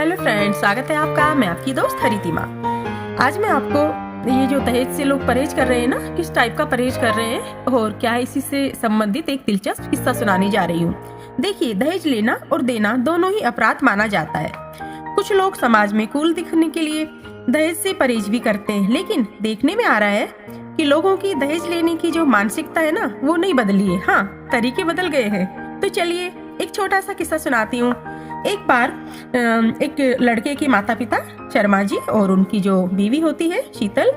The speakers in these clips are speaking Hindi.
हेलो फ्रेंड्स, स्वागत है आपका। मैं आपकी दोस्त हरितिमा। आज मैं आपको ये जो दहेज से लोग परहेज कर रहे हैं ना, किस टाइप का परहेज कर रहे हैं और क्या है, इसी से संबंधित एक दिलचस्प किस्सा सुनाने जा रही हूँ। देखिए, दहेज लेना और देना दोनों ही अपराध माना जाता है। कुछ लोग समाज में कूल दिखने के लिए दहेज से परहेज भी करते हैं, लेकिन देखने में आ रहा है कि लोगों की दहेज लेने की जो मानसिकता है ना, वो नहीं बदली है। हाँ, तरीके बदल गए हैं। तो चलिए एक छोटा सा किस्सा सुनाती हूँ। एक बार एक लड़के के माता पिता शर्मा जी और उनकी जो बीवी होती है शीतल,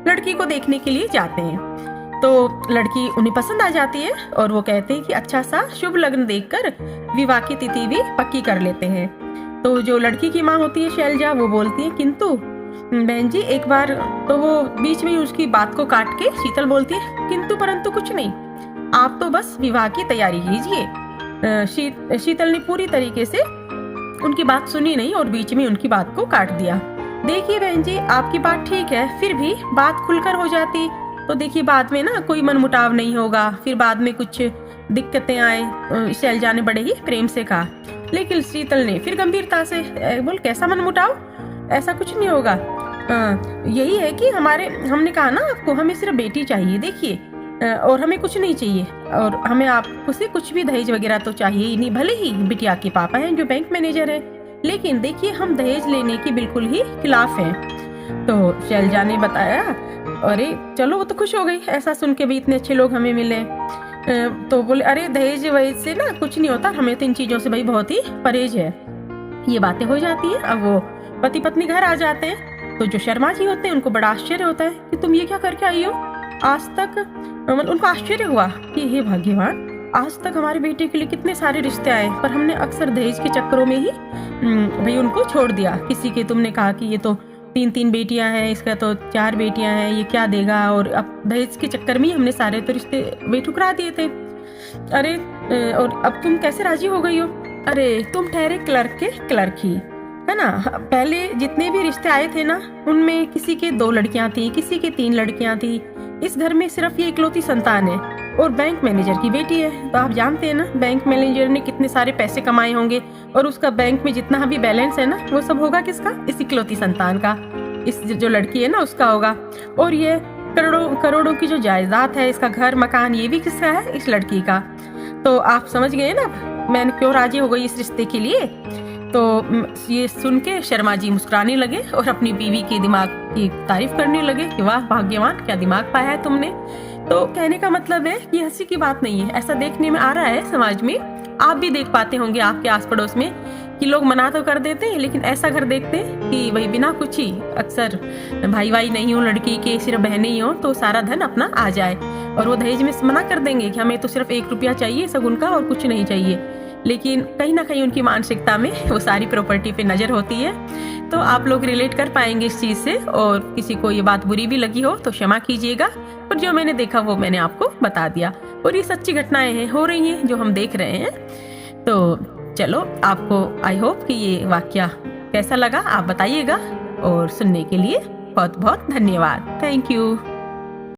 लड़की को देखने के लिए जाते हैं। तो लड़की उन्हें पसंद आ जाती है और वो कहते हैं कि अच्छा सा शुभ लग्न देखकर विवाह की तिथि भी पक्की कर लेते हैं। तो जो लड़की की माँ होती है शैलजा, वो बोलती है किंतु बहन जी एक बार, तो वो बीच में उसकी बात को काट के शीतल बोलती है किंतु परंतु कुछ नहीं, आप तो बस विवाह की तैयारी कीजिए। शीतल ने पूरी तरीके से उनकी बात सुनी नहीं और बीच में उनकी बात को काट दिया। देखिए बहन जी, आपकी बात ठीक है, फिर भी बात खुलकर हो जाती तो देखिए बाद में ना कोई मनमुटाव नहीं होगा, फिर बाद में कुछ दिक्कतें आए। शैलजा ने बड़े ही प्रेम से कहा, लेकिन शीतल ने फिर गंभीरता से बोल, कैसा मनमुटाव, ऐसा कुछ नहीं होगा। यही है कि हमने कहा ना आपको, हमें सिर्फ बेटी चाहिए, देखिए, और हमें कुछ नहीं चाहिए, और हमें आपको से कुछ भी दहेज वगैरह तो चाहिए ही नहीं। भले ही बिटिया के पापा हैं जो बैंक मैनेजर है, लेकिन देखिए हम दहेज लेने की बिल्कुल ही खिलाफ हैं। तो शैलजा ने बताया, अरे चलो, वो तो खुश हो गई ऐसा सुन के भी, इतने अच्छे लोग हमें मिले। तो बोले, अरे दहेज वहेज से ना कुछ नहीं होता, हमें तो इन चीजों से भाई बहुत ही परहेज है। ये बातें हो जाती है। अब वो पति पत्नी घर आ जाते हैं, तो जो शर्मा जी होते हैं उनको बड़ा आश्चर्य होता है कि तुम ये क्या करके आई हो। आज तक उनको आश्चर्य हुआ कि हे भाग्यवान, आज तक हमारे बेटे के लिए कितने सारे रिश्ते आए, पर हमने अक्सर दहेज के चक्करों में ही भाई उनको छोड़ दिया। किसी के तुमने कहा कि ये तो 3 बेटियां हैं, इसका तो 4 बेटियां हैं, ये क्या देगा, और अब दहेज के चक्कर में ही हमने सारे तो रिश्ते वे ठुकरा दिए थे। अरे और अब तुम कैसे राजी हो गई हो। अरे तुम ठहरे क्लर्क के क्लर्क ही है ना। पहले जितने भी रिश्ते आए थे ना, उनमें किसी के 2 लड़कियां थी, किसी के 3 लड़कियां थी। इस घर में सिर्फ ये इकलौती संतान है और बैंक मैनेजर की बेटी है। तो आप जानते हैं ना, बैंक मैनेजर ने कितने सारे पैसे कमाए होंगे, और उसका बैंक में जितना भी बैलेंस है ना, वो सब होगा किसका, इस इकलौती संतान का, इस जो लड़की है ना उसका होगा। और ये करोड़ों करोड़ों की जो जायदाद है, इसका घर मकान, ये भी किसका है, इस लड़की का। तो आप समझ गए ना मैंने क्यों राजी हो गई इस रिश्ते के लिए। तो ये सुन के शर्मा जी मुस्कुराने लगे और अपनी बीवी के दिमाग की तारीफ करने लगे कि वाह भाग्यवान, क्या दिमाग पाया है तुमने। तो कहने का मतलब है कि हंसी की बात नहीं है, ऐसा देखने में आ रहा है समाज में। आप भी देख पाते होंगे आपके आस पड़ोस में कि लोग मना तो कर देते हैं, लेकिन ऐसा घर देखते हैं कि वही बिना कुछ ही, अक्सर भाई नहीं हो लड़की के, सिर्फ बहनें ही हो, तो सारा धन अपना आ जाए, और वो दहेज में मना कर देंगे कि हमें तो सिर्फ 1 रुपया चाहिए सगुन का और कुछ नहीं चाहिए। लेकिन कहीं ना कहीं उनकी मानसिकता में वो सारी प्रॉपर्टी पे नजर होती है। तो आप लोग रिलेट कर पाएंगे इस चीज से, और किसी को ये बात बुरी भी लगी हो तो क्षमा कीजिएगा, और जो मैंने देखा वो मैंने आपको बता दिया, और ये सच्ची घटनाएं हैं, हो रही हैं, जो हम देख रहे हैं। तो चलो, आपको आई होप कि ये वाकया कैसा लगा आप बताइएगा, और सुनने के लिए बहुत बहुत धन्यवाद। Thank you.